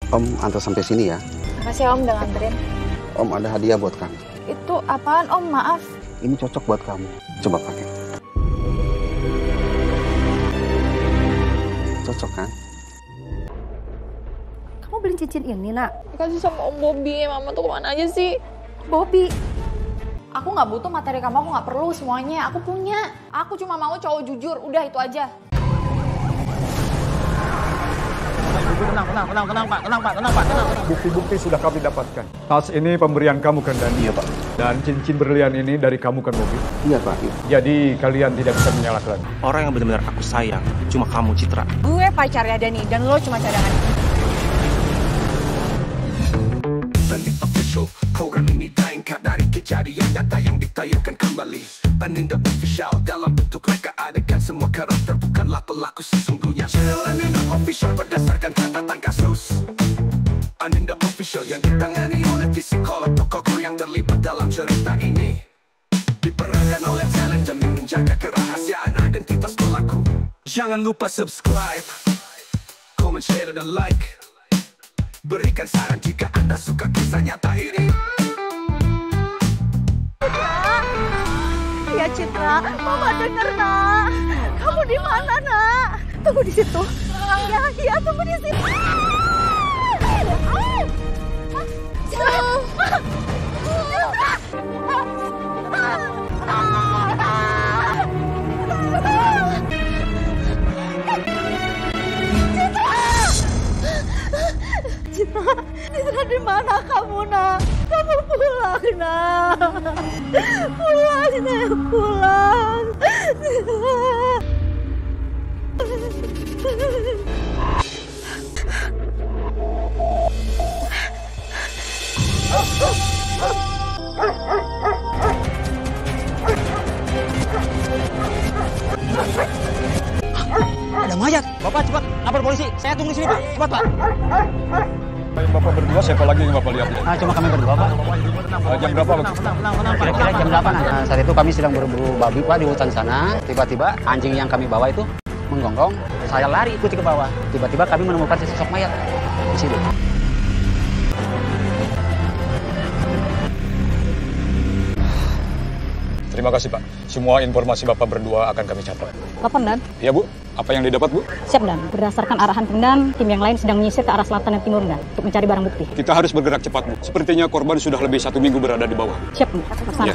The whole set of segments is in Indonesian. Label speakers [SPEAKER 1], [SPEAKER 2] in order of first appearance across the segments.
[SPEAKER 1] Om antar sampai sini ya.
[SPEAKER 2] Makasih Om udah nganterin.
[SPEAKER 1] Om ada hadiah buat kamu.
[SPEAKER 2] Itu apaan Om? Maaf.
[SPEAKER 1] Ini cocok buat kamu. Coba pakai. Cocok kan?
[SPEAKER 3] Kamu beli cincin ini, Nak?
[SPEAKER 2] Dikasih sama Om Bobby. Mama tuh kemana aja sih?
[SPEAKER 3] Bobby.
[SPEAKER 2] Aku nggak butuh materi kamu, aku nggak perlu semuanya. Aku punya. Aku cuma mau cowok jujur. Udah itu aja.
[SPEAKER 4] Tenang Pak. Bukti-bukti sudah kami dapatkan. Tas ini pemberian kamu kan, Dani?
[SPEAKER 1] Iya Pak.
[SPEAKER 4] Dan cincin berlian ini dari kamu kan, Bobby?
[SPEAKER 1] Iya Pak. Iya.
[SPEAKER 4] Jadi kalian tidak bisa menyalahkan.
[SPEAKER 5] Orang yang benar-benar aku sayang cuma kamu, Citra.
[SPEAKER 2] Gue pacarnya Dani dan lo cuma cadangan.
[SPEAKER 6] Program ini diangkat dari kejadian nyata yang ditayangkan kembali. Paninda Official dalam bentuk reka adegan semua karakter bukanlah pelaku sesungguhnya. Paninda Official berdasarkan catatan kasus. Paninda Official yang ditangani oleh psikolog tokoh yang terlibat dalam cerita ini. Diperankan oleh talent demi menjaga kerahasiaan identitas pelaku. Jangan lupa subscribe, comment, share, dan like. Berikan saran jika Anda suka kisah nyata ini.
[SPEAKER 3] Ya Citra, Mama denger, Nak. Kamu di mana, Nak? Tunggu di situ. Ya, tunggu di situ. Citra di mana kamu, Nak? Kamu pulang, Nak. Pulang, sayang, pulang.
[SPEAKER 5] Ada mayat. Bapak cepat lapor polisi. Saya tunggu di sini, Pak. Cepat, Pak.
[SPEAKER 4] Bapak berdua, siapa lagi yang Bapak lihat?
[SPEAKER 5] Cuma kami berdua, Pak.
[SPEAKER 4] Jam berapa, Pak?
[SPEAKER 5] Kira-kira jam 8. Nah, saat itu kami sedang berburu babi, Pak, di hutan sana. Tiba-tiba anjing yang kami bawa itu menggonggong. Saya lari ikuti ke bawah. Tiba-tiba kami menemukan sesosok mayat di sini.
[SPEAKER 4] Terima kasih, Pak. Semua informasi Bapak berdua akan kami catat.
[SPEAKER 7] Lapor, Dan.
[SPEAKER 4] Iya, Bu. Apa yang didapat, Bu?
[SPEAKER 7] Siap, Dan. Berdasarkan arahan Pemdan, tim yang lain sedang menyisir ke arah selatan dan timur, Dan, untuk mencari barang bukti.
[SPEAKER 4] Kita harus bergerak cepat, Bu. Sepertinya korban sudah lebih 1 minggu berada di bawah.
[SPEAKER 7] Siap, Bu. Laksana.
[SPEAKER 4] Ya.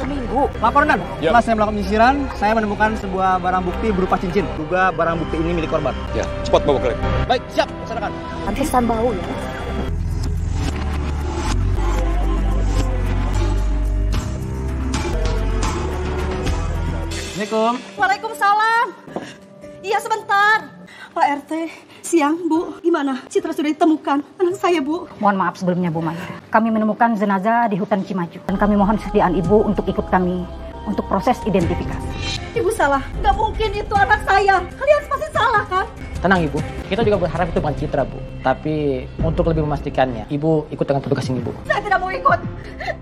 [SPEAKER 8] Laporan, Dan.
[SPEAKER 4] Ya.
[SPEAKER 8] Setelah saya melakukan penyisiran, saya menemukan sebuah barang bukti berupa cincin. Juga barang bukti ini milik korban.
[SPEAKER 4] Ya, cepat bawa ke lab.
[SPEAKER 8] Baik, siap. Laksanakan.
[SPEAKER 3] Pantesan bau ya.
[SPEAKER 8] Assalamualaikum.
[SPEAKER 3] Waalaikumsalam. Iya, sebentar. Pak RT, siang, Bu. Gimana? Citra sudah ditemukan. Anak saya, Bu.
[SPEAKER 7] Mohon maaf sebelumnya, Bu Maya. Kami menemukan jenazah di hutan Cimaju. Dan kami mohon kesediaan Ibu untuk ikut kami untuk proses identifikasi.
[SPEAKER 3] Ibu salah. Nggak mungkin itu anak saya. Kalian pasti salah, kan?
[SPEAKER 8] Tenang, Ibu. Kita juga berharap itu bukan Citra, Bu. Tapi untuk lebih memastikannya, Ibu ikut dengan petugas ini, Bu.
[SPEAKER 3] Saya tidak mau ikut.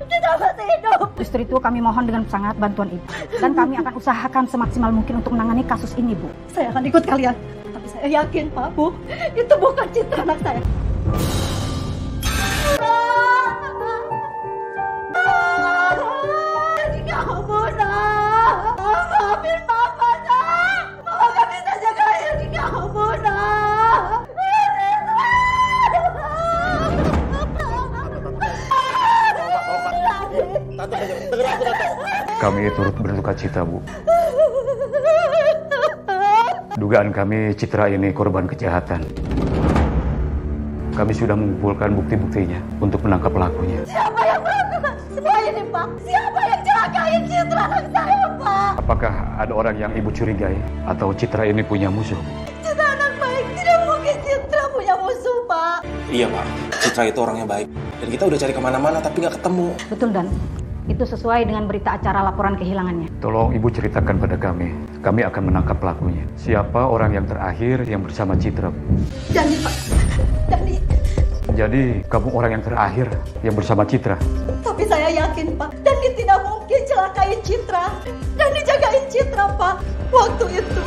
[SPEAKER 3] Tidak masih hidup.
[SPEAKER 7] Justru itu kami mohon dengan sangat bantuan Ibu. Dan kami akan usahakan semaksimal mungkin untuk menangani kasus ini, Bu.
[SPEAKER 3] Saya akan ikut kalian. Tapi saya yakin, Pak, Bu, itu bukan Citra anak saya. Jadi kamu, nak. Maafin Papa, nak. Mama gak bisa jagain kamu, nak.
[SPEAKER 4] Kami turut berduka cita, Bu. Dugaan kami Citra ini korban kejahatan. Kami sudah mengumpulkan bukti-buktinya untuk menangkap pelakunya.
[SPEAKER 3] Siapa yang melakukan semua ini, Pak? Siapa yang celakain Citra anak saya, Pak?
[SPEAKER 4] Apakah ada orang yang Ibu curigai atau Citra ini punya musuh?
[SPEAKER 3] Citra anak baik, tidak mungkin Citra punya musuh, Pak.
[SPEAKER 5] Iya, Pak. Citra itu orangnya baik. Dan kita udah cari kemana-mana tapi nggak ketemu.
[SPEAKER 7] Betul, Dan. Itu sesuai dengan berita acara laporan kehilangannya.
[SPEAKER 4] Tolong Ibu ceritakan pada kami. Kami akan menangkap pelakunya. Siapa orang yang terakhir yang bersama Citra?
[SPEAKER 3] Dani, Pak. Dani.
[SPEAKER 4] Jadi kamu orang yang terakhir yang bersama Citra?
[SPEAKER 3] Tapi saya yakin, Pak. Dani tidak mungkin celakain Citra. Dani jagain Citra, Pak. Waktu itu.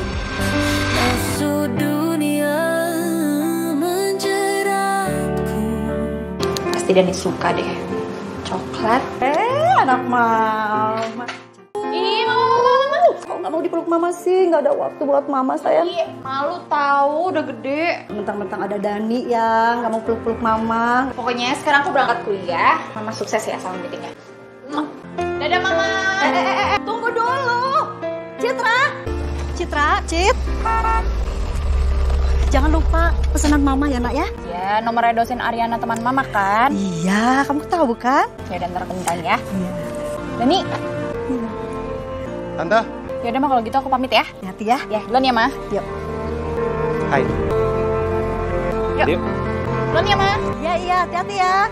[SPEAKER 9] Dunia menjeratku
[SPEAKER 2] Pasti Dani suka deh. Coklat.
[SPEAKER 3] Anak mama.
[SPEAKER 2] Ih, mama.
[SPEAKER 3] Kok nggak mau dipeluk mama sih? Nggak ada waktu buat mama sayang.
[SPEAKER 2] Ih, malu tahu udah gede.
[SPEAKER 3] Mentang-mentang ada Dani yang nggak mau peluk-peluk mama.
[SPEAKER 2] Pokoknya sekarang aku berangkat kuliah. Mama sukses ya sama meetingnya. Dadah mama.
[SPEAKER 3] Tunggu dulu. Cit. Jangan lupa pesanan mama ya nak ya.
[SPEAKER 2] Ya, nomornya dosen Ariana teman mama kan?
[SPEAKER 3] Iya, kamu tahu bukan?
[SPEAKER 2] Ya udah ntar aku mintain ya. Dani.
[SPEAKER 1] Tante.
[SPEAKER 2] Ya udah mah kalau gitu aku pamit ya.
[SPEAKER 3] Hati-hati ya.
[SPEAKER 2] Ya, duluan ya Ma.
[SPEAKER 3] Yuk.
[SPEAKER 1] Hai.
[SPEAKER 2] Yuk. Duluan ya Ma.
[SPEAKER 3] Iya, hati-hati ya.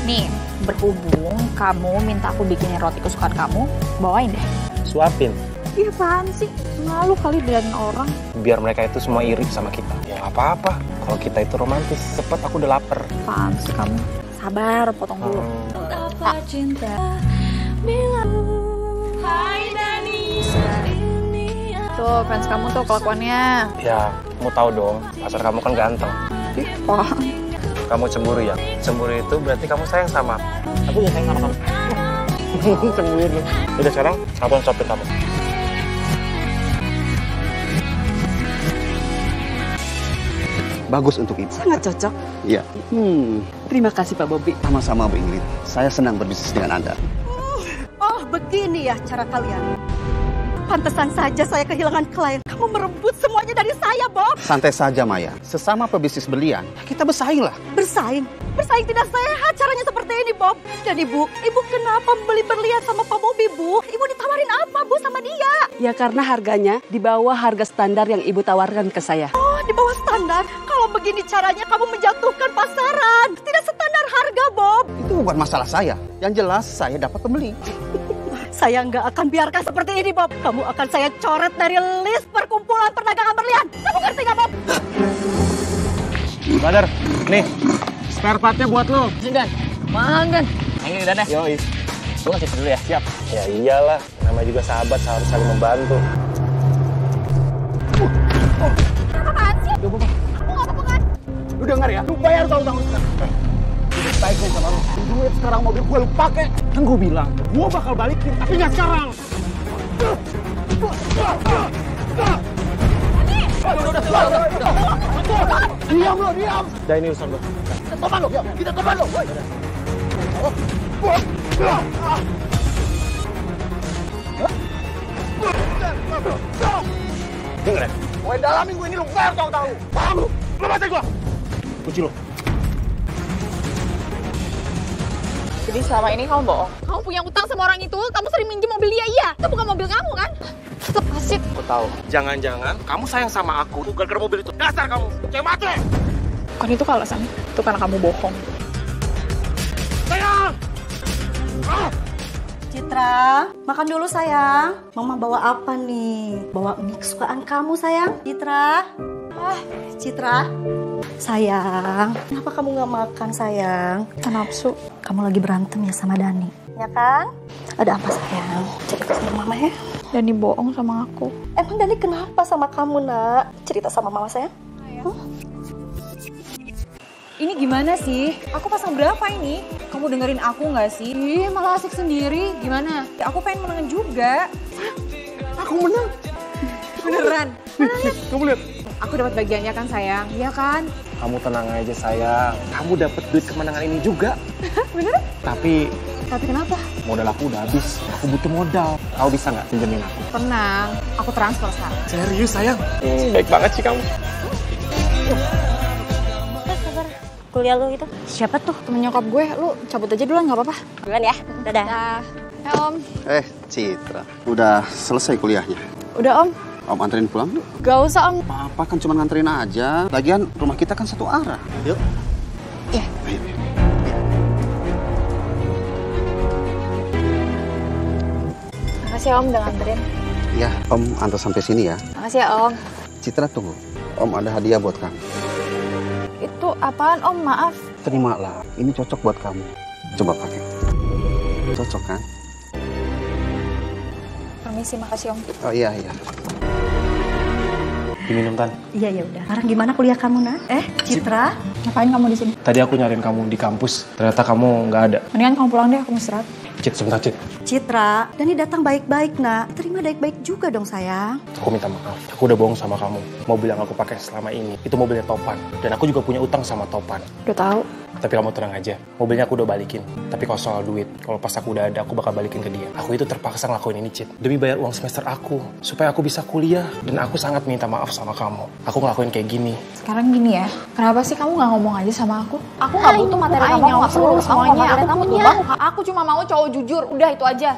[SPEAKER 2] Nih, berhubung kamu minta aku bikinin roti kesukaan kamu, bawain deh.
[SPEAKER 9] Suapin,
[SPEAKER 2] Iya apaan sih? Malu kali diliatin orang.
[SPEAKER 9] biar mereka itu semua iri sama kita. Ya nggak apa-apa, kalau kita itu romantis. Cepet, aku udah lapar.
[SPEAKER 2] Apaan sih kamu? Sabar, potong dulu. Hai Dani. Tuh, fans kamu tuh kelakuannya.
[SPEAKER 9] Ya, kamu tahu dong, pacar kamu kan ganteng.
[SPEAKER 2] Ih, paham.
[SPEAKER 9] Kamu cemburu ya? Cemburu itu berarti kamu sayang sama aku. Aku juga sayang sama kamu. Cemburu. Udah sekarang, aku yang suapin kamu.
[SPEAKER 1] Bagus untuk ibu.
[SPEAKER 3] Sangat cocok.
[SPEAKER 1] Iya.
[SPEAKER 3] Terima kasih Pak Bobi.
[SPEAKER 1] Sama-sama Bu Ingrid. Saya senang berbisnis dengan Anda.
[SPEAKER 3] Oh, begini ya cara kalian. Pantesan saja saya kehilangan klien. Kamu merebut semuanya dari saya, Bob.
[SPEAKER 1] Santai saja Maya. Sesama pebisnis berlian, kita bersaing lah.
[SPEAKER 3] Bersaing? Bersaing tidak sehat caranya seperti ini, Bob. Dan Ibu kenapa beli berlian sama Pak Bobi, Bu? Ibu ditawarin apa, Bu, sama dia?
[SPEAKER 10] Ya karena harganya di bawah harga standar yang ibu tawarkan ke saya.
[SPEAKER 3] Oh, di bawah standar? Kalau begini caranya kamu menjatuhkan pasaran. Tidak standar harga, Bob.
[SPEAKER 1] Itu bukan masalah saya. Yang jelas saya dapat pembeli.
[SPEAKER 3] Saya nggak akan biarkan seperti ini, Bob. Kamu akan saya coret dari list perkumpulan perdagangan berlian. Kamu ngerti nggak, Bob?
[SPEAKER 9] Brother, nih, spare partnya buat lo.
[SPEAKER 8] Dan, mahal Dan. Ini Dan ya.
[SPEAKER 9] Yoi.
[SPEAKER 8] Gue ngasih dulu ya.
[SPEAKER 9] Siap. Ya iyalah, namanya juga sahabat, harus saling membantu.
[SPEAKER 2] Apaan sih? Aku nggak apa-apa kan?
[SPEAKER 1] Lu dengar ya, lu bayar tahun-tahun sekarang. Udah baik nih sama lu. Duit sekarang mobil gue lu pakai.
[SPEAKER 9] Kan gue bilang, gue bakal balikin, tapi nggak sekarang.
[SPEAKER 1] Diam lu, diam.
[SPEAKER 9] Dah ini urusan lo.
[SPEAKER 1] Topan lu, kita topan lu.
[SPEAKER 9] Dengar ya?
[SPEAKER 1] Gue dalamin gue ini lu bayar tahun-tahun. Paham lu?
[SPEAKER 9] Lepasin gue. Kunci lo.
[SPEAKER 2] Jadi selama ini kamu bohong? Kamu punya utang sama orang itu, kamu sering minjem mobil dia, iya? Itu bukan mobil kamu kan? Lepasin.
[SPEAKER 9] Aku tahu. Jangan-jangan kamu sayang sama aku gara-gara mobil itu. Dasar kamu, cewek matre.
[SPEAKER 2] Bukan itu alasan, itu karena kamu bohong.
[SPEAKER 9] Sayang!
[SPEAKER 3] Citra, makan dulu sayang. Mama bawa apa nih? Bawa mie kesukaan kamu sayang. Citra. Citra. Sayang, kenapa kamu nggak makan sayang?
[SPEAKER 2] Nafsu.
[SPEAKER 3] Kamu lagi berantem ya sama Dani, ya kan? Ada apa sayang? Cerita sama mama ya.
[SPEAKER 2] Dani bohong sama aku.
[SPEAKER 3] Emang Dani kenapa sama kamu nak? Cerita sama mama sayang.
[SPEAKER 11] Ini gimana sih? Aku pasang berapa ini? Kamu dengerin aku nggak sih? Ih, malah asik sendiri. Gimana? Ya, aku pengen menang juga.
[SPEAKER 1] Aku menang.
[SPEAKER 11] Beneran?
[SPEAKER 9] Kamu lihat.
[SPEAKER 11] Aku dapat bagiannya kan sayang? Iya kan?
[SPEAKER 9] Kamu tenang aja sayang. Kamu dapat duit kemenangan ini juga.
[SPEAKER 11] Beneran?
[SPEAKER 9] Tapi
[SPEAKER 11] Kenapa?
[SPEAKER 9] modal aku udah habis. Aku butuh modal. Kau bisa nggak pinjemin aku?
[SPEAKER 11] Tenang, aku transfer sekarang.
[SPEAKER 9] Serius sayang? Baik banget sih kamu.
[SPEAKER 3] Kuliah lu itu?
[SPEAKER 2] Siapa tuh? Temen nyokap gue, lu cabut aja duluan gak apa-apa.
[SPEAKER 3] Duluan ya, dadah.
[SPEAKER 2] Ya Om.
[SPEAKER 1] Citra. Udah selesai kuliahnya.
[SPEAKER 2] Udah Om.
[SPEAKER 1] Om anterin pulang yuk.
[SPEAKER 2] Gak usah Om.
[SPEAKER 1] Apa kan cuma nganterin aja. Lagian rumah kita kan satu arah. Yuk.
[SPEAKER 2] Iya.
[SPEAKER 1] Ayo.
[SPEAKER 2] Makasih ya Om udah nganterin.
[SPEAKER 1] Ya, Om antar sampai sini ya.
[SPEAKER 2] Makasih ya Om.
[SPEAKER 1] Citra tunggu. Om ada hadiah buat kamu.
[SPEAKER 2] Itu apaan Om? Maaf.
[SPEAKER 1] Terimalah. Ini cocok buat kamu. Coba pakai. Cocok kan?
[SPEAKER 2] Permisi, makasih Om.
[SPEAKER 1] Oh iya.
[SPEAKER 9] Diminum, Tan.
[SPEAKER 3] Iya, ya udah. Sekarang gimana kuliah kamu, Nak? Citra?
[SPEAKER 11] Ngapain kamu di sini?
[SPEAKER 9] Tadi aku nyariin kamu di kampus. Ternyata kamu nggak ada.
[SPEAKER 11] Mendingan kamu pulang deh, aku mau istirahat.
[SPEAKER 9] Cit, sebentar, Cit.
[SPEAKER 3] Citra, Dani datang baik-baik, Nak. Terima baik-baik juga dong, sayang.
[SPEAKER 9] Aku minta maaf. Aku udah bohong sama kamu. Mobil yang aku pakai selama ini, itu mobilnya Topan. Dan aku juga punya utang sama Topan.
[SPEAKER 11] Udah tahu.
[SPEAKER 9] Tapi kamu tenang aja. Mobilnya aku udah balikin. Tapi kalau soal duit, kalau pas aku udah ada, aku bakal balikin ke dia. Aku itu terpaksa ngelakuin ini, Cit. Demi bayar uang semester aku. Supaya aku bisa kuliah. Dan aku sangat minta maaf sama kamu. Aku ngelakuin kayak gini.
[SPEAKER 11] Sekarang gini ya, kenapa sih kamu nggak ngomong aja sama aku? Aku nggak butuh materi kamu, nggak perlu semuanya. Aku punya. Aku cuma mau cowok jujur, udah itu aja.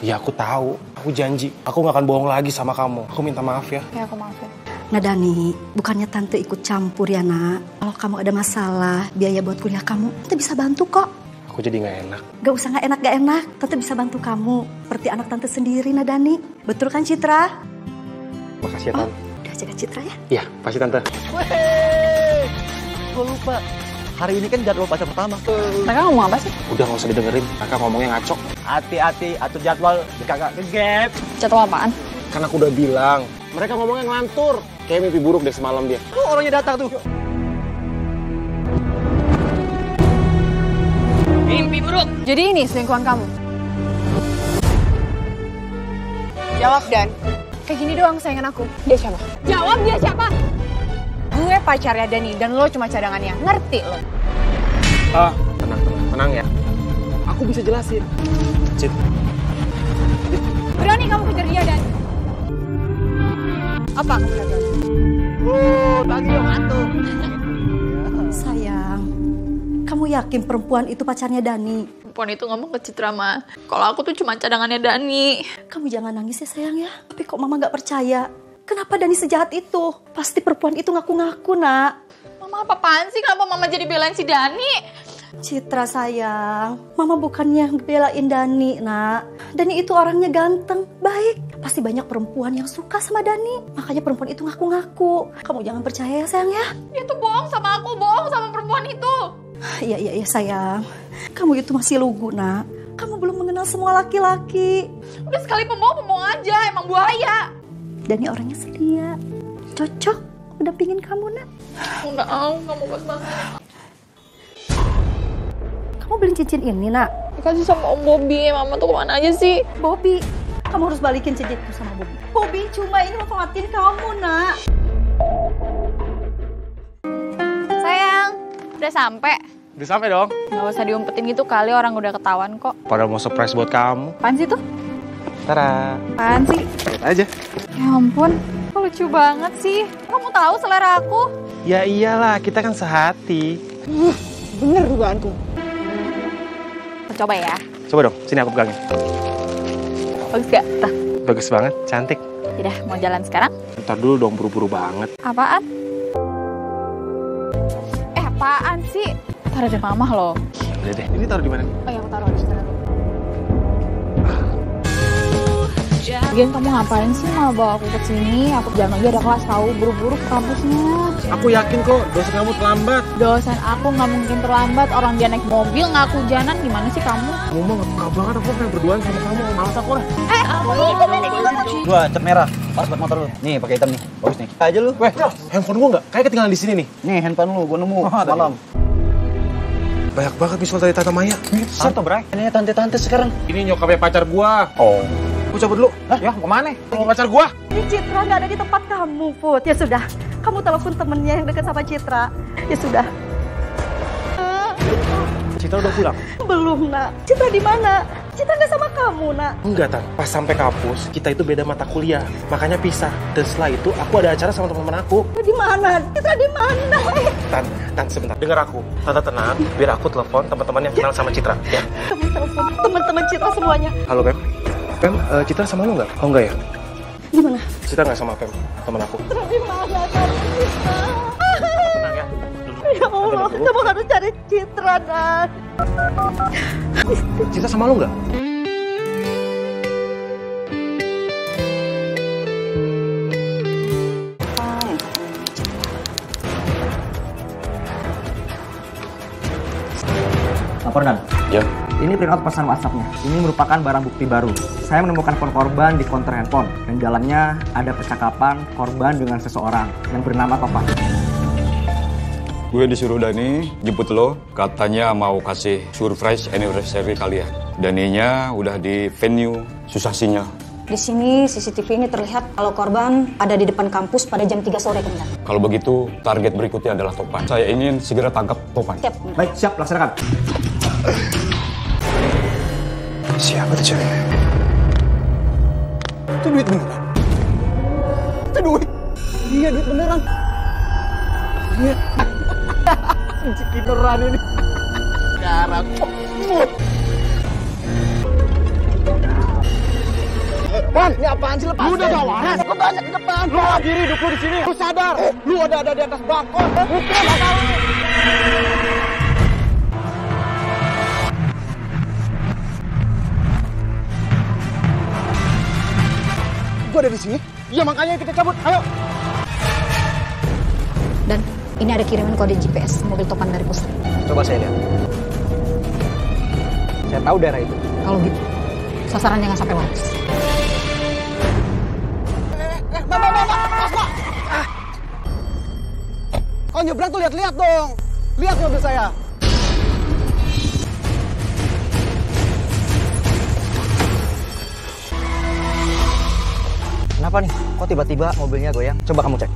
[SPEAKER 9] Ya aku tahu. Aku janji. Aku gak akan bohong lagi sama kamu. Aku minta maaf ya.
[SPEAKER 11] Ya aku maafin.
[SPEAKER 3] Nah Dani, bukannya tante ikut campur ya, Nak. Kalau kamu ada masalah, biaya buat kuliah kamu, tante bisa bantu kok.
[SPEAKER 9] Aku jadi gak enak.
[SPEAKER 3] Gak usah gak enak. Tante bisa bantu kamu. Seperti anak tante sendiri, nah Dani. Betul kan, Citra?
[SPEAKER 9] Makasih ya, Tante.
[SPEAKER 3] Udah jaga Citra ya?
[SPEAKER 9] Iya, pasti Tante.
[SPEAKER 1] Weh, gue lupa. Hari ini kan jadwal baca pertama.
[SPEAKER 11] Mereka ngomong apa sih?
[SPEAKER 9] Udah gak usah didengerin. Mereka ngomongnya ngaco.
[SPEAKER 1] Hati-hati, atur jadwal kagak kegap.
[SPEAKER 11] Jadwal apaan?
[SPEAKER 9] Kan aku udah bilang. Mereka ngomongnya ngelantur. Kayak mimpi buruk deh semalam dia.
[SPEAKER 1] Oh, orangnya datang tuh.
[SPEAKER 11] Mimpi buruk. Jadi ini selingkuhan kamu? Jawab, Dan. Kayak gini doang sayangan aku. Dia siapa? Jawab, dia siapa? Gue pacarnya Dani dan lo cuma cadangannya. Ngerti lo?
[SPEAKER 9] Tenang ya. Aku bisa jelasin. Cit.
[SPEAKER 11] Berani kamu kejar dia, Dan? Apa kamu lihat?
[SPEAKER 1] Lagi yang ngantuk.
[SPEAKER 3] Sayang, kamu yakin perempuan itu pacarnya Dani?
[SPEAKER 2] Perempuan itu ngomong ke Citra, Ma. Kalau aku tuh cuma cadangannya Dani.
[SPEAKER 3] Kamu jangan nangis ya, sayang ya. Tapi kok Mama gak percaya? Kenapa Dani sejahat itu? Pasti perempuan itu ngaku-ngaku, Nak.
[SPEAKER 2] Mama apaan sih? Kenapa Mama jadi belain si Dani?
[SPEAKER 3] Citra sayang, Mama bukannya belain Dani, Nak. Dani itu orangnya ganteng, baik. Pasti banyak perempuan yang suka sama Dani. Makanya perempuan itu ngaku-ngaku. Kamu jangan percaya ya, sayang ya.
[SPEAKER 2] Dia tuh bohong sama aku, bohong sama perempuan itu.
[SPEAKER 3] Iya sayang. Kamu itu masih lugu, Nak. Kamu belum mengenal semua laki-laki.
[SPEAKER 2] Udah sekali pembohong aja, emang buaya.
[SPEAKER 3] Dani orangnya setia, cocok udah pingin kamu, Nak.
[SPEAKER 2] Nggak mau bas-bas.
[SPEAKER 3] Kamu beli cincin ini, Nak?
[SPEAKER 2] Dikasih sama Om Bobby. Mama tuh kemana aja sih?
[SPEAKER 3] Bobby, kamu harus balikin cincin itu sama Bobby. Bobby cuma ini manfaatin kamu, Nak.
[SPEAKER 2] Sayang, udah sampai.
[SPEAKER 9] Udah sampai dong.
[SPEAKER 2] Nggak usah diumpetin gitu kali, orang udah ketahuan kok.
[SPEAKER 9] Padahal mau surprise buat kamu.
[SPEAKER 11] Apaan sih tuh?
[SPEAKER 9] Tara.
[SPEAKER 11] Apaan sih?
[SPEAKER 9] Lihat aja.
[SPEAKER 11] Ya ampun, kok lucu banget sih. Kamu tahu selera aku?
[SPEAKER 9] Ya iyalah, kita kan sehati.
[SPEAKER 1] Bener dugaanku.
[SPEAKER 2] Coba ya.
[SPEAKER 9] Coba dong, sini aku pegangin.
[SPEAKER 2] Bagus gak? Tuh.
[SPEAKER 9] Bagus banget, cantik.
[SPEAKER 2] Yaudah, mau jalan sekarang?
[SPEAKER 9] Ntar dulu dong, buru-buru banget.
[SPEAKER 2] Apaan? Apaan sih? Taruh di mamah loh.
[SPEAKER 9] Udah deh, ini taruh di mana?
[SPEAKER 2] Oh ya, aku taruh di sana. Lagian kamu ngapain sih malah bawa aku ke sini? Aku jam lagi ada kelas, tahu buru-buru ke kampusnya.
[SPEAKER 9] Aku yakin kok, dosen kamu terlambat.
[SPEAKER 2] Dosen aku nggak mungkin terlambat. Orang dia naik mobil ngaku hujanan, gimana sih kamu?
[SPEAKER 9] Kamu mah nggak banget, aku pengen berduaan sama kamu. Males aku lah.
[SPEAKER 2] Aku ikutan.
[SPEAKER 1] Gua cat merah, pas buat motor lu. Nih pakai hitam nih, bagus nih. Aja lu.
[SPEAKER 9] Weh, handphone gua nggak? Kayak ketinggalan di sini nih.
[SPEAKER 1] Nih handphone lu, gua nemu malam.
[SPEAKER 9] Banyak banget visual dari Tata Maya.
[SPEAKER 1] Santo, Bray. Ini tante-tante sekarang.
[SPEAKER 9] Ini nyokapnya pacar gua.
[SPEAKER 1] Oh.
[SPEAKER 9] Aku cabut dulu.
[SPEAKER 1] Hah? Ya, kemana?
[SPEAKER 9] Mau pacar gua?
[SPEAKER 3] Ini Citra nggak ada di tempat kamu, Put. Ya sudah, kamu telepon temennya yang dekat sama Citra. Ya sudah.
[SPEAKER 9] Citra udah pulang?
[SPEAKER 3] Belum, Nak. Citra di mana? Citra nggak sama kamu, Nak.
[SPEAKER 9] Enggak, Tan. Pas sampai kampus, kita itu beda mata kuliah. Makanya pisah. Dan setelah itu, aku ada acara sama teman-teman aku.
[SPEAKER 3] Di mana? Citra di mana?
[SPEAKER 9] Tan, sebentar. Dengar aku. Tante tenang, biar aku telepon teman-teman yang kenal sama Citra, ya.
[SPEAKER 3] Kamu telepon teman-teman Citra semuanya.
[SPEAKER 9] Halo, Pem. Pem, Citra sama lu nggak? Oh, enggak ya?
[SPEAKER 3] Gimana?
[SPEAKER 9] Citra nggak sama Pem, teman aku.
[SPEAKER 3] Citra di mana? Citra.
[SPEAKER 9] Tenang ya.
[SPEAKER 3] Ya Allah, kamu harus cari Citra, Dan.
[SPEAKER 9] Citra sama lu nggak?
[SPEAKER 1] Lapor, Dan.
[SPEAKER 4] Ya.
[SPEAKER 12] Ini printout pesan WhatsApp-nya. Ini merupakan barang bukti baru. Saya menemukan phone korban di konter handphone. Dan di dalamnya ada percakapan korban dengan seseorang yang bernama Topan.
[SPEAKER 4] Gue disuruh Dani jemput lo, katanya mau kasih surprise anniversary kalian. Daninya udah di venue, susah sinyal.
[SPEAKER 7] Di sini CCTV ini terlihat kalau korban ada di depan kampus pada jam 3 sore Komandan.
[SPEAKER 4] Kalau begitu, target berikutnya adalah Topan. Saya ingin segera tangkap Topan.
[SPEAKER 7] Siap.
[SPEAKER 12] Baik, siap, laksanakan.
[SPEAKER 9] Siapa tuh ceweknya?
[SPEAKER 1] Itu duit beneran. Itu duit. Iya, duit beneran. Iya. Beneran ini. Sekarang. Pan, ini apaan sih, lepas? Lu udah gak waras. Lu banyak di depan. Lu diri hidup lu di sini. Lu sadar. Lu ada di atas balkon. Bukan, gak tahu. Gua ada di sini. Iya, makanya kita cabut. Ayo.
[SPEAKER 7] Dan ini ada kiriman kode GPS mobil Topan dari pusat.
[SPEAKER 12] Coba saya lihat. Saya tahu daerah itu.
[SPEAKER 7] Kalau gitu, sasaran jangan sampai waras.
[SPEAKER 1] Kalau nyebrang tuh lihat-lihat dong. Lihat mobil saya.
[SPEAKER 12] Kenapa nih? Kok tiba-tiba mobilnya goyang? Coba kamu cek.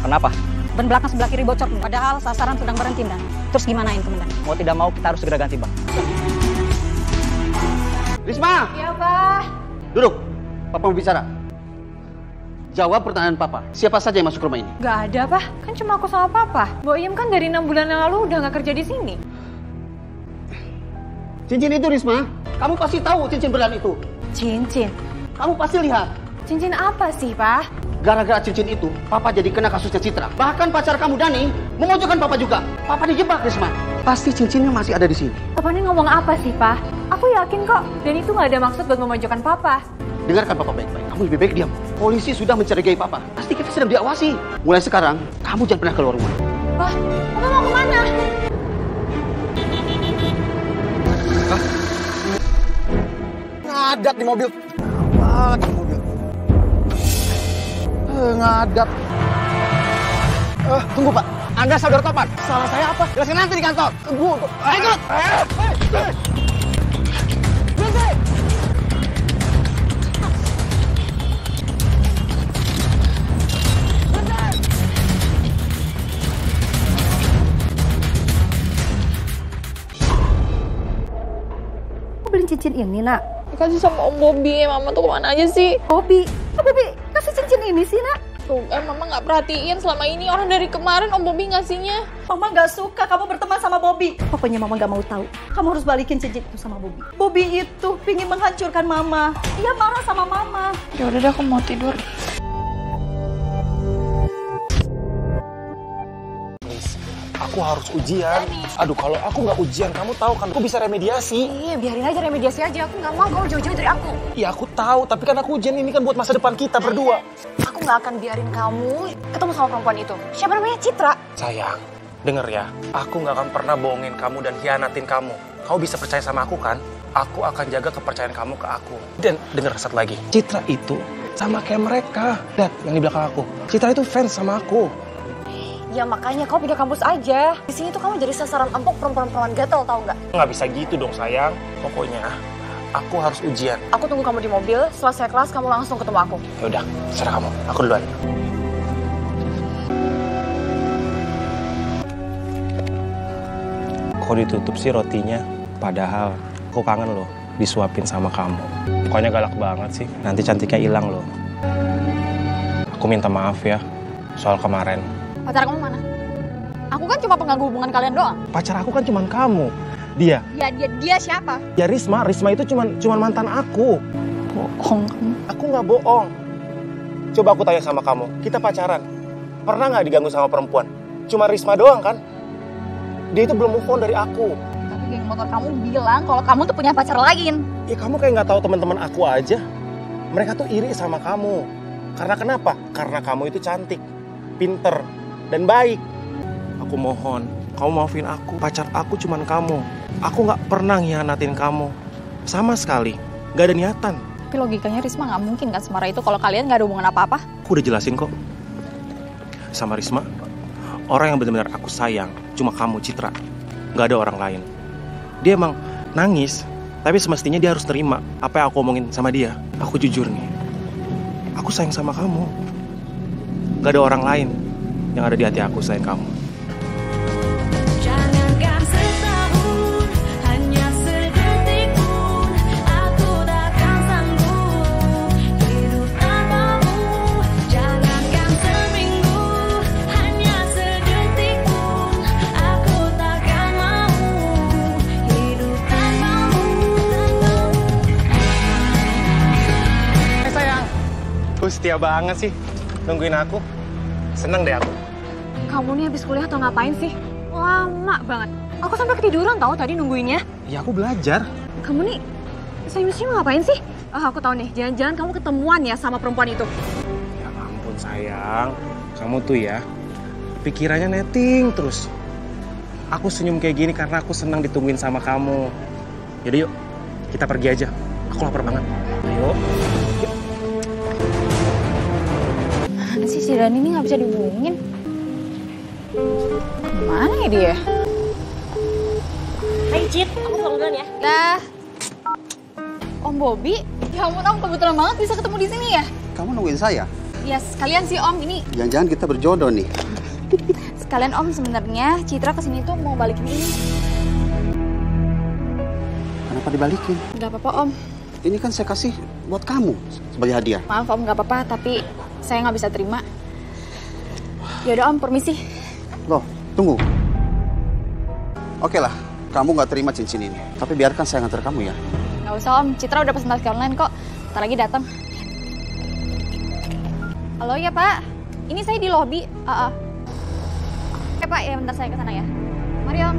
[SPEAKER 12] Kenapa?
[SPEAKER 7] Ban belakang sebelah kiri bocor, padahal sasaran sedang berhenti, Dan. Terus gimanain, Komandan?
[SPEAKER 12] Mau tidak mau kita harus segera ganti, Bang.
[SPEAKER 5] Risma!
[SPEAKER 11] Iya, Pak.
[SPEAKER 5] Duduk. Papa mau bicara. Jawab pertanyaan Papa. Siapa saja yang masuk rumah ini?
[SPEAKER 11] Gak ada, Pak. Kan cuma aku sama Papa. Mbak Iem kan dari 6 bulan yang lalu udah gak kerja di sini.
[SPEAKER 5] Cincin itu, Risma. Kamu pasti tahu cincin berlian itu.
[SPEAKER 11] Cincin?
[SPEAKER 5] Kamu pasti lihat.
[SPEAKER 11] Cincin apa sih, Pak?
[SPEAKER 5] Gara-gara cincin itu, Papa jadi kena kasusnya Citra. Bahkan pacar kamu, Dani, memojokkan Papa juga. Papa dijebak, Risma. Pasti cincinnya masih ada di sini.
[SPEAKER 11] Papa ini ngomong apa sih, Pak? Aku yakin kok. Dan itu gak ada maksud buat memojokkan Papa.
[SPEAKER 5] Dengarkan Papa baik-baik. Kamu lebih baik diam. Polisi sudah mencurigai Papa. Pasti kita sedang diawasi. Mulai sekarang, kamu jangan pernah keluar rumah.
[SPEAKER 11] Pak, Papa mau kemana?
[SPEAKER 1] Ngadat di mobil. Ngadat di mobil. Ngadat. Tunggu, Pak. Anda saudara Topan. Salah saya apa? Jelaskan nanti di kantor. Tunggu. Ikut. Berhenti.
[SPEAKER 3] Kamu beli cincin ini, Nak?
[SPEAKER 2] Dikasih sama Om Bobby. Mama tuh kemana aja sih?
[SPEAKER 3] Bobby? Kok Bobby kasih cincin ini sih, Nak?
[SPEAKER 2] Tuh kan Mama gak perhatiin selama ini. Orang dari kemarin Om Bobby ngasihnya.
[SPEAKER 3] Mama gak suka kamu berteman sama Bobby. Pokoknya Mama gak mau tahu. Kamu harus balikin cincin itu sama Bobby. Bobby itu pingin menghancurkan Mama. Dia marah sama Mama.
[SPEAKER 2] Ya udah deh, aku mau tidur.
[SPEAKER 9] Aku harus ujian. Aduh, kalau aku nggak ujian, kamu tahu kan aku bisa remediasi.
[SPEAKER 11] Iya, biarin aja remediasi aja. Aku gak mau kamu jauh-jauh dari aku.
[SPEAKER 9] Iya, aku tahu. Tapi kan aku ujian ini kan buat masa depan kita berdua.
[SPEAKER 11] Aku gak akan biarin kamu ketemu sama perempuan itu. Siapa namanya? Citra.
[SPEAKER 9] Sayang, denger ya. Aku nggak akan pernah bohongin kamu dan hianatin kamu. Kamu bisa percaya sama aku kan? Aku akan jaga kepercayaan kamu ke aku. Dan denger satu lagi. Citra itu sama kayak mereka. Lihat yang di belakang aku. Citra itu fans sama aku.
[SPEAKER 11] Ya makanya kau pindah kampus aja. Di sini tuh kamu jadi sasaran empuk perempuan-perempuan gatel, tau nggak?
[SPEAKER 9] Nggak bisa gitu dong sayang. Pokoknya aku harus ujian.
[SPEAKER 11] Aku tunggu kamu di mobil. Selesai kelas kamu langsung ketemu aku.
[SPEAKER 9] Ya udah, serah kamu. Aku duluan. Kok ditutup sih rotinya? Padahal aku kangen loh disuapin sama kamu. Pokoknya galak banget sih. Nanti cantiknya hilang loh. Aku minta maaf ya soal kemarin.
[SPEAKER 2] Pacar kamu mana? Aku kan cuma pengganggu hubungan kalian doang.
[SPEAKER 9] Pacar aku kan cuma kamu. Dia.
[SPEAKER 2] Ya dia siapa?
[SPEAKER 9] Ya Risma itu cuma mantan aku.
[SPEAKER 2] Bohong kamu.
[SPEAKER 9] Aku nggak bohong. Coba aku tanya sama kamu, kita pacaran. Pernah nggak diganggu sama perempuan? Cuma Risma doang kan? Dia itu belum move on dari aku.
[SPEAKER 2] Tapi geng motor kamu bilang kalau kamu tuh punya pacar lain.
[SPEAKER 9] Ya kamu kayak nggak tahu teman-teman aku aja. Mereka tuh iri sama kamu. Karena kenapa? Karena kamu itu cantik, pinter, dan baik. Aku mohon, kamu maafin aku. Pacar aku cuman kamu. Aku gak pernah ngianatin kamu. Sama sekali. Gak ada niatan.
[SPEAKER 2] Tapi logikanya Risma nggak mungkin kan semarah itu kalau kalian nggak ada hubungan apa-apa.
[SPEAKER 9] Aku udah jelasin kok. Sama Risma, orang yang benar-benar aku sayang cuma kamu, Citra. Gak ada orang lain. Dia emang nangis, tapi semestinya dia harus terima apa yang aku omongin sama dia. Aku jujur nih, aku sayang sama kamu. Gak ada orang lain yang ada di hati aku selain kamu. Setia banget sih nungguin aku. Seneng deh aku.
[SPEAKER 11] Kamu nih habis kuliah atau ngapain sih? Lama banget. Aku sampai ketiduran tahu tadi nungguinnya.
[SPEAKER 9] Ya aku belajar.
[SPEAKER 11] Kamu nih senyum-senyum ngapain sih? Aku tahu nih, jangan-jangan kamu ketemuan ya sama perempuan itu.
[SPEAKER 9] Ya ampun sayang, kamu tuh ya pikirannya netting terus. Aku senyum kayak gini karena aku senang ditungguin sama kamu. Yaudah yuk, kita pergi aja. Aku lapar banget. Ayo.
[SPEAKER 2] Mana sih si Dani ini nggak bisa dihubungin? Mana ya dia?
[SPEAKER 3] Hai Cit, aku pulang duluan ya.
[SPEAKER 2] Dah. Om Bobby, ya ampun Om, kebetulan banget bisa ketemu di sini ya.
[SPEAKER 13] Kamu nungguin saya?
[SPEAKER 2] Ya sekalian sih Om, ini.
[SPEAKER 13] Jangan-jangan kita berjodoh nih.
[SPEAKER 2] Sekalian Om, sebenarnya Citra kesini tuh mau balikin ini.
[SPEAKER 13] Kenapa dibalikin?
[SPEAKER 2] Gak apa-apa Om.
[SPEAKER 13] Ini kan saya kasih buat kamu sebagai hadiah.
[SPEAKER 2] Maaf Om, gak apa-apa, tapi saya nggak bisa terima. Yaudah Om, permisi.
[SPEAKER 13] Loh, tunggu. Oke lah, kamu nggak terima cincin ini. Tapi biarkan saya nganter kamu ya.
[SPEAKER 2] Nggak usah Om, Citra udah pesen taksi online kok. Ntar lagi datang. Halo ya Pak, ini saya di lobi. Oke Pak, ya bentar saya ke sana ya. Mari Om.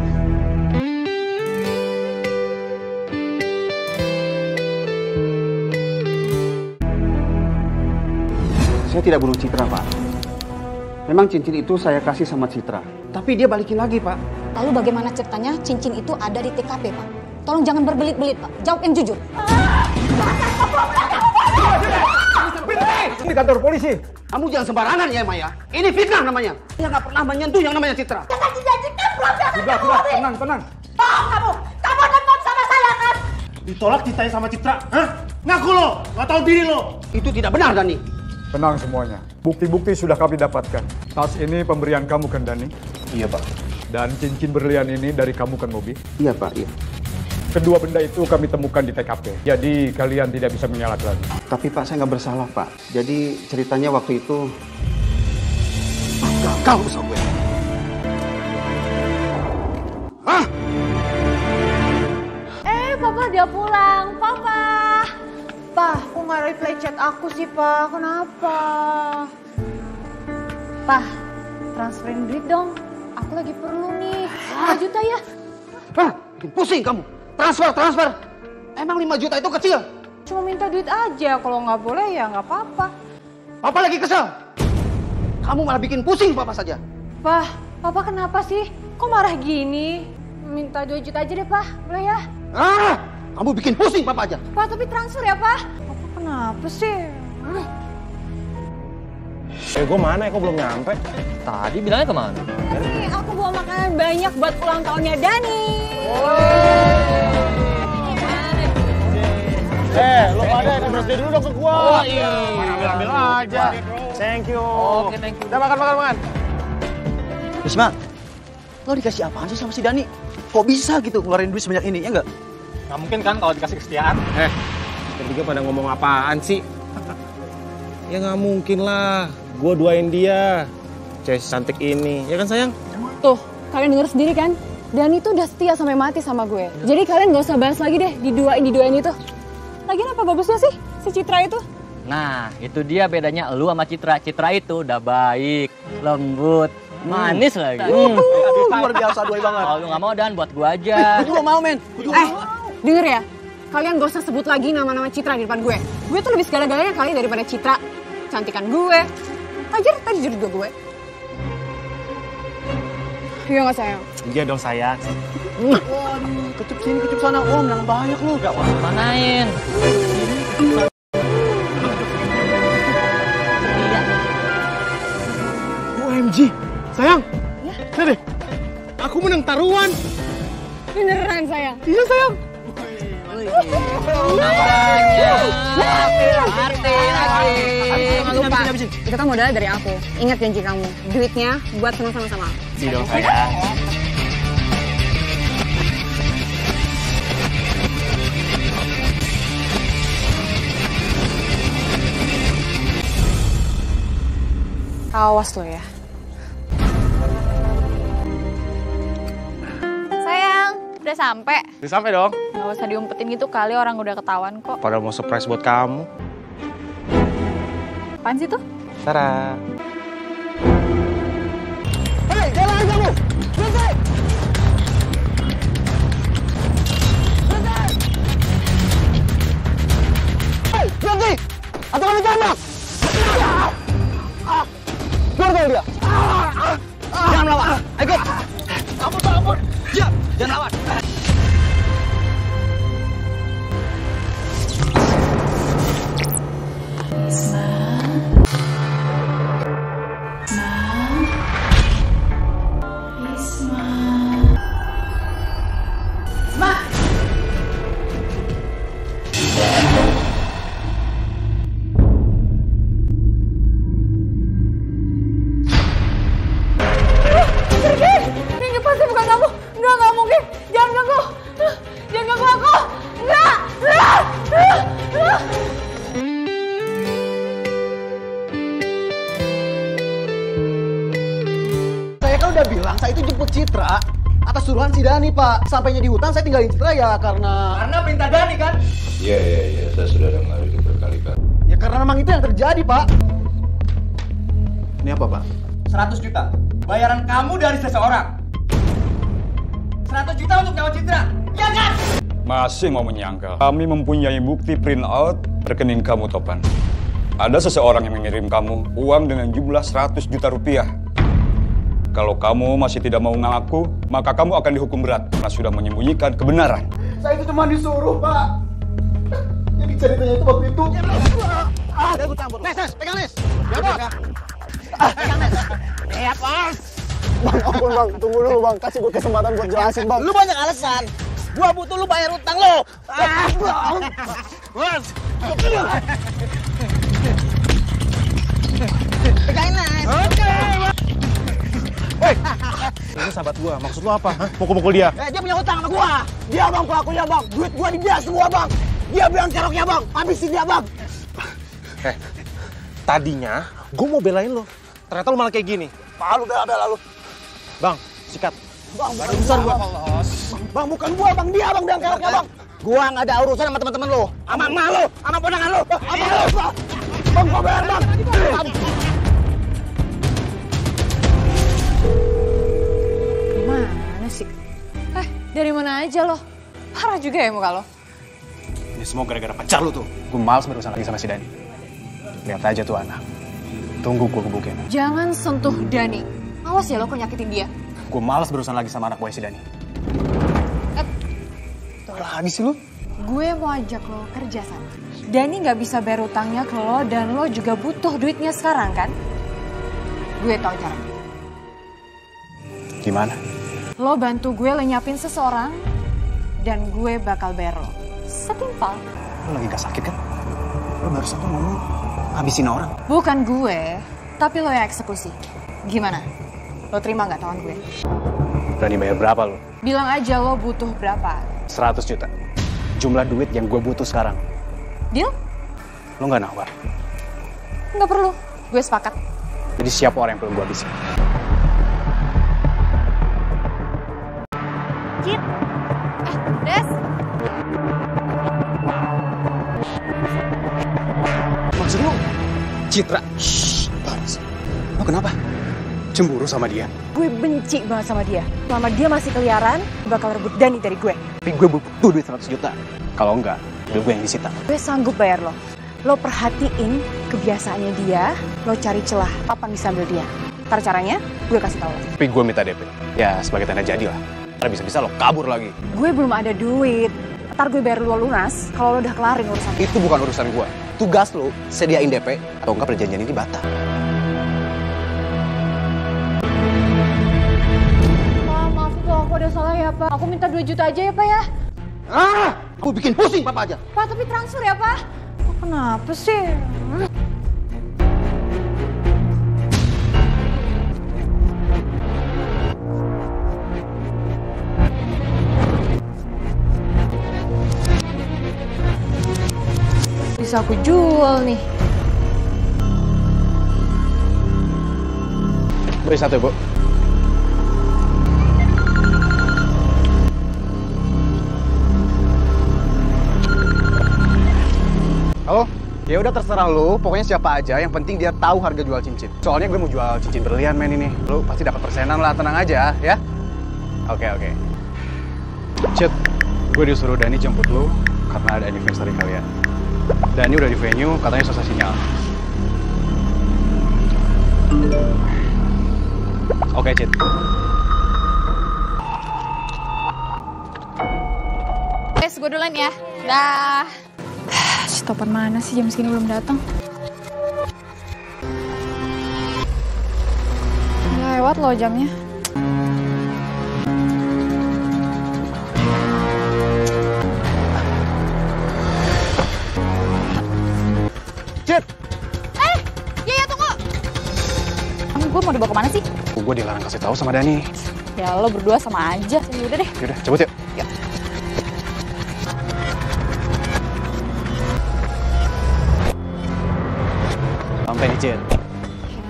[SPEAKER 13] Saya tidak bunuh Citra, Pak. Memang cincin itu saya kasih sama Citra. Tapi dia balikin lagi, Pak.
[SPEAKER 7] Lalu bagaimana ceritanya cincin itu ada di TKP, Pak? Tolong jangan berbelit-belit, Pak. Jawab yang jujur.
[SPEAKER 13] Di kantor polisi. Kamu jangan sembarangan ya, Maya. Ini fitnah namanya. Dia nggak pernah menyentuh yang namanya Citra.
[SPEAKER 7] Jangan dijanjikan belum
[SPEAKER 13] Sudah, tenang.
[SPEAKER 7] Bohong kamu. Kamu dendam sama saya kan?
[SPEAKER 9] Ditolak cintanya sama Citra. Hah? Ngaku lo, nggak tahu diri lo.
[SPEAKER 13] Itu tidak benar, Dani.
[SPEAKER 4] Tenang semuanya. Bukti-bukti sudah kami dapatkan. Tas ini pemberian kamu kan, Dani?
[SPEAKER 9] Iya, Pak.
[SPEAKER 4] Dan cincin berlian ini dari kamu kan, Bobby?
[SPEAKER 13] Iya, Pak. Iya.
[SPEAKER 4] Kedua benda itu kami temukan di TKP. Jadi kalian tidak bisa menyalahkan lagi.
[SPEAKER 13] Tapi Pak, saya nggak bersalah, Pak. Jadi ceritanya waktu itu gagal usaha gue. Hah?
[SPEAKER 11] Papa dia pulang. Papa. Pak, kok nggak reply chat aku sih, Pak? Kenapa? Pak, transferin duit dong. Aku lagi perlu nih. 5 juta ya.
[SPEAKER 13] Hah? Bikin pusing kamu. Transfer. Emang 5 juta itu kecil?
[SPEAKER 11] Cuma minta duit aja. Kalau nggak boleh ya nggak apa-apa.
[SPEAKER 13] Papa lagi kesel. Kamu malah bikin pusing Papa saja.
[SPEAKER 11] Pak, Papa kenapa sih? Kok marah gini? Minta 2 juta aja deh, Pak. Boleh ya?
[SPEAKER 13] Kamu bikin pusing Papa aja.
[SPEAKER 11] Pak, tapi transfer ya, Pak. Papa kenapa sih?
[SPEAKER 9] Gue mana ya? Kok belum nyampe?
[SPEAKER 8] Tadi bilangnya kemana?
[SPEAKER 11] Nih, aku bawa makanan banyak buat ulang tahunnya Dani.
[SPEAKER 1] Lo pada yang birthday dulu dong ke gua.
[SPEAKER 8] Oh iya.
[SPEAKER 1] Ambil aja. Thank you.
[SPEAKER 8] Oke, thank you.
[SPEAKER 1] Udah makan.
[SPEAKER 12] Risma, lo dikasih apaan sih sama si Dani? Kok bisa gitu ngeluarin duit sebanyak ini, ya nggak?
[SPEAKER 1] Nggak mungkin kan kalau dikasih kesetiaan.
[SPEAKER 9] Bertiga pada ngomong apaan sih? Ya nggak mungkin lah. Gue duain dia. Cewek cantik ini. Ya kan sayang?
[SPEAKER 11] Tuh, kalian denger sendiri kan? Dani tuh udah setia sampai mati sama gue. Jadi kalian gak usah bahas lagi deh diduain itu. Lagian apa bagusnya sih si Citra itu?
[SPEAKER 8] Nah, itu dia bedanya lu sama Citra. Citra itu udah baik, lembut, manis lagi.
[SPEAKER 12] Luar biasa, doi banget.
[SPEAKER 8] Kalau lu nggak mau, Dan, buat gua aja.
[SPEAKER 12] Gue juga mau, men.
[SPEAKER 11] Denger ya, kalian gak usah sebut lagi nama-nama Citra di depan gue. Gue tuh lebih segala-galanya kali daripada Citra. Cantikan gue, tajir juga gue.
[SPEAKER 2] Iya nggak sayang?
[SPEAKER 9] Iya dong sayang.
[SPEAKER 13] Waduh, kecup sini, kecup sana. Om, yang banyak lu.
[SPEAKER 8] Gak manain.
[SPEAKER 1] OMG, sayang. Lihat deh, aku menang taruhan.
[SPEAKER 2] Beneran sayang?
[SPEAKER 1] Iya sayang.
[SPEAKER 2] Jangan lupa, itu kan modalnya dari aku. Ingat janji kamu, duitnya buat sama-sama.
[SPEAKER 9] Iya dong sayang.
[SPEAKER 2] Awas lo ya. Sayang, udah sampai.
[SPEAKER 9] Udah sampai dong.
[SPEAKER 2] Gak usah diumpetin gitu kali, orang udah ketahuan kok.
[SPEAKER 9] Padahal mau surprise buat kamu.
[SPEAKER 2] Apaan sih tuh?
[SPEAKER 9] Tara.
[SPEAKER 1] Hei, jalan aja lu. Berhenti. Hei, berhenti. Atau kamu tembak. Keluar dari dia.
[SPEAKER 5] Jangan melawan. Ayo, ikut. Ampun. Siap, jangan lawan.
[SPEAKER 2] Ini pasti bukan kamu. Nggak mungkin. Jangan ganggu. Jangan ganggu aku. Nggak.
[SPEAKER 13] Saya kan udah bilang, saya itu jemput Citra atas suruhan si Dani, Pak. Sampainya di hutan, saya tinggalin Citra ya karena...
[SPEAKER 5] Karena perintah Dani kan?
[SPEAKER 14] Iya, saya sudah dengar itu berkali-kali.
[SPEAKER 13] Ya karena memang itu yang terjadi, Pak. Ini apa, Pak?
[SPEAKER 5] 100 juta. Bayaran kamu dari seseorang. 100 juta untuk nyawa Citra. Ya kan?
[SPEAKER 4] Masih mau menyangkal. Kami mempunyai bukti print out rekening kamu, Topan. Ada seseorang yang mengirim kamu uang dengan jumlah 100 juta rupiah. Kalau kamu masih tidak mau ngaku, maka kamu akan dihukum berat karena sudah menyembunyikan kebenaran.
[SPEAKER 13] Saya itu cuma disuruh, Pak. Jadi ceritanya itu waktu itu...
[SPEAKER 1] Aku campur. Nes, pegang Nes. Ya, Bos. Pegang Nes. Ya, Bos.
[SPEAKER 13] Bang, ampun Bang. Tunggu dulu, Bang. Kasih gue kesempatan buat jelasin, Bang.
[SPEAKER 1] Lu banyak alasan. Gua butuh lu bayar utang lu. Bos. Pegangin Nes. Oke.
[SPEAKER 9] Woi, ini sahabat gua. Maksud lu apa? Pukul-pukul dia.
[SPEAKER 1] Dia punya utang sama gua. Dia Bang pelakunya, Bang. Duit gua di dia semua, Bang. Dia bilang keroknya, Bang. Habisin dia, Bang.
[SPEAKER 9] Tadinya gua mau belain lo. Ternyata lu malah kayak gini.
[SPEAKER 1] Lu bela lu.
[SPEAKER 9] Bang, sikat.
[SPEAKER 1] Bang, besar gua. Bang, bukan gua, Bang. Dia, Bang, bilang keroknya, Bang. Gua nggak ada urusan sama teman-teman lu. Sama emak lu, sama ponakan lu. Apa lu, Bang? Bang, gua bayar, Bang.
[SPEAKER 2] Mana sih? Dari mana aja lo? Parah juga ya muka lo.
[SPEAKER 9] Ini semua gara-gara pacar lu tuh. Gue males berurusan lagi sama si Dani. Lihat aja tuh anak. Tunggu gue gebukin.
[SPEAKER 2] Jangan sentuh Dani. Awas ya lo kok nyakitin dia.
[SPEAKER 9] Gue males berurusan lagi sama anak gue si Dani. Lagi sih lu?
[SPEAKER 2] Gue mau ajak lo kerja sama. Dani nggak bisa bayar utangnya ke lo dan lo juga butuh duitnya sekarang kan? Gue tahu caranya.
[SPEAKER 9] Gimana?
[SPEAKER 2] Lo bantu gue lenyapin seseorang dan gue bakal bayar lo. Setimpal.
[SPEAKER 9] Lo lagi gak sakit kan? Lo barusan tuh ngomong habisin orang.
[SPEAKER 2] Bukan gue, tapi lo yang eksekusi. Gimana? Lo terima nggak tawaran gue?
[SPEAKER 9] Berani bayar berapa lo?
[SPEAKER 2] Bilang aja lo butuh berapa.
[SPEAKER 9] 100 juta. Jumlah duit yang gue butuh sekarang.
[SPEAKER 2] Deal?
[SPEAKER 9] Lo gak nawar?
[SPEAKER 2] Nggak perlu, gue sepakat.
[SPEAKER 9] Jadi siapa orang yang perlu gue habisin?
[SPEAKER 2] Cip. Des.
[SPEAKER 9] Maksud lo? Citra. Shhh, lo kenapa? Cemburu sama dia?
[SPEAKER 11] Gue benci banget sama dia. Selama dia masih keliaran, bakal rebut Dani dari gue.
[SPEAKER 9] Tapi gue butuh duit 100 juta. Kalau enggak, gue yang disita.
[SPEAKER 11] Gue sanggup bayar lo. Lo perhatiin kebiasaannya dia, lo cari celah kapan bisa ambil dia.
[SPEAKER 2] Ntar caranya gue kasih tau lo.
[SPEAKER 9] Tapi gue minta DP. Ya sebagai tanda jadi lah. Karena bisa-bisa lo kabur lagi.
[SPEAKER 2] Gue belum ada duit. Ntar gue bayar lo lunas kalau lo udah kelarin urusan.
[SPEAKER 13] Itu bukan urusan gue. Tugas lo sediain DP atau enggak perjanjian ini batal.
[SPEAKER 2] Pak, maaf Pak, aku ada salah ya Pak. Aku minta 2 juta aja ya Pak ya.
[SPEAKER 13] Aku bikin pusing Papa aja.
[SPEAKER 2] Pak, tapi transfer ya Pak. Kenapa sih? Bisa aku jual nih.
[SPEAKER 9] Beri 1 Bu.
[SPEAKER 13] Halo? Ya udah terserah lo, pokoknya siapa aja, yang penting dia tahu harga jual cincin. Soalnya gue mau jual cincin berlian men ini. Lo pasti dapat persenan lah, tenang aja ya. Oke. Cid, gue disuruh Dani jemput lo karena ada anniversary kalian. Dani udah di venue, katanya selesai sinyal. Oke, Cid.
[SPEAKER 11] Gue duluan ya. Dah. Stopan mana sih jam segini belum datang? Lewat loh jamnya.
[SPEAKER 13] Cid!
[SPEAKER 11] Iya tunggu. Gue mau dibawa kemana sih?
[SPEAKER 13] Gue dilarang kasih tahu sama Dani.
[SPEAKER 11] Ya lo berdua sama aja. Yaudah deh.
[SPEAKER 13] Yaudah, cabut yuk. Ya. Sampai nih, Cid.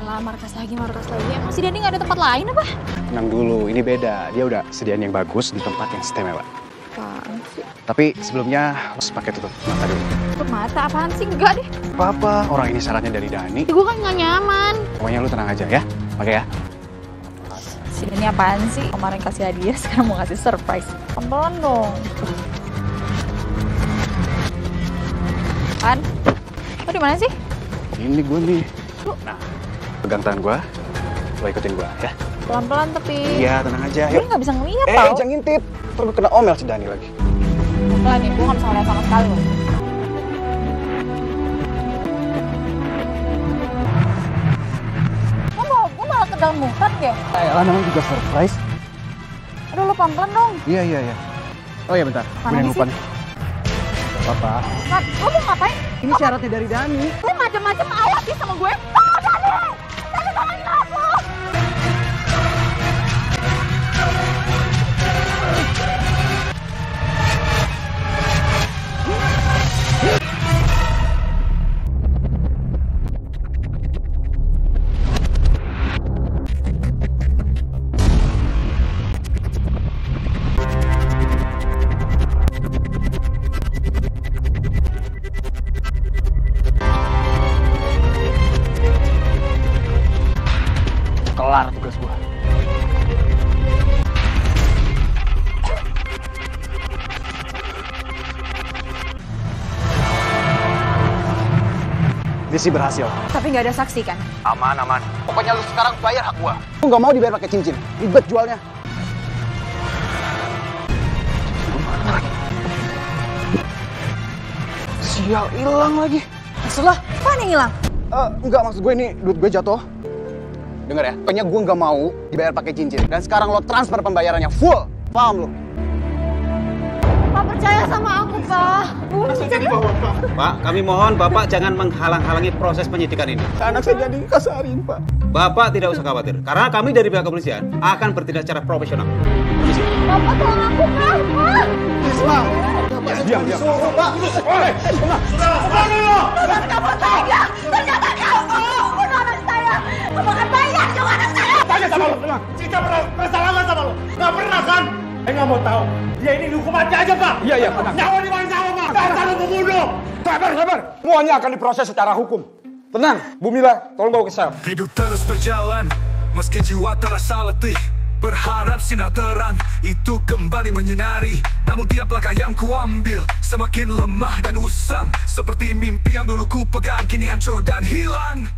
[SPEAKER 11] Yalah, markas lagi. Emang si Dani gak ada tempat lain apa?
[SPEAKER 13] Tenang dulu, ini beda. Dia udah sediain yang bagus di tempat yang istimewa.
[SPEAKER 11] Apaan sih?
[SPEAKER 13] Tapi sebelumnya harus pakai tutup mata dulu.
[SPEAKER 11] Tutup mata apaan sih? Enggak deh.
[SPEAKER 13] Apa? Orang ini syaratnya dari Dani.
[SPEAKER 11] Gue kan gak nyaman.
[SPEAKER 13] Pokoknya lu tenang aja ya. Pakai ya.
[SPEAKER 11] Si Dani apaan sih? Kemarin kasih hadiah, sekarang mau ngasih surprise. Pelan dong. Kan? Lo di mana sih?
[SPEAKER 13] Ini gue nih. Nah, pegang tangan gue. Lo ikutin gue ya.
[SPEAKER 11] Pelan-pelan tapi.
[SPEAKER 13] Iya, tenang aja.
[SPEAKER 11] Gue gak bisa ngeliat tau.
[SPEAKER 13] Jangan ngintip. Terus kena omel si Dani lagi.
[SPEAKER 11] Pelan nih, gue gak bisa ngeliat sama sekali loh. Gue malah ke dalam mukat ya?
[SPEAKER 13] Namanya juga surprise.
[SPEAKER 11] Aduh, lo pelan-pelan dong.
[SPEAKER 13] Iya. Oh iya bentar. Gue lupa nih. Apa?
[SPEAKER 11] Nat, lo mau ngapain?
[SPEAKER 13] Ini syaratnya dari Dani.
[SPEAKER 11] Lo macem-macem awas sih sama gue. Oh, Dani! Dani tolongin aku!
[SPEAKER 13] Kelar tugas gua. Misi berhasil.
[SPEAKER 2] Tapi nggak ada saksi kan?
[SPEAKER 13] Aman. Pokoknya lu sekarang bayar hak gua. Lu nggak mau dibayar pakai cincin. Ribet jualnya. Sial, hilang lagi.
[SPEAKER 2] Maksud lo? Apaan yang hilang?
[SPEAKER 13] Enggak, maksud gue ini duit gue jatuh. Dengar ya, pokoknya gue nggak mau dibayar pakai cincin. Dan sekarang lo transfer pembayarannya full. Paham lo?
[SPEAKER 2] Pak percaya sama aku, Pak.
[SPEAKER 15] Pak, kami mohon Bapak jangan menghalang-halangi proses penyidikan ini.
[SPEAKER 13] Anak saya jadi kasarin, Pak.
[SPEAKER 15] Bapak tidak usah khawatir, karena kami dari pihak kepolisian akan bertindak secara profesional. Permisi.
[SPEAKER 2] Bapak tolong aku, Pak.
[SPEAKER 13] Isma. Diam.
[SPEAKER 2] Pak. Sudah dulu. Kamu tega. Ternyata kamu bunuh anak saya. Kamu akan bayar juga anak saya.
[SPEAKER 16] Tanya sama lo, tenang. Cika pernah bersalah nggak sama lo? Nggak pernah kan? Saya nggak mau tahu. Dia ini dihukum mati aja, Pak.
[SPEAKER 4] Iya, tenang.
[SPEAKER 16] Nyawa di mana nyawa, Pak? Dasar lo pembunuh.
[SPEAKER 4] Sabar. Semuanya akan diproses secara hukum. Tenang, Bu Mila, tolong bawa ke sel.
[SPEAKER 6] Hidup terus berjalan, meski jiwa terasa letih. Berharap sinar terang itu kembali menyinari. Namun tiap langkah yang kuambil semakin lemah dan usang. Seperti mimpi yang dulu ku pegang kini hancur dan hilang.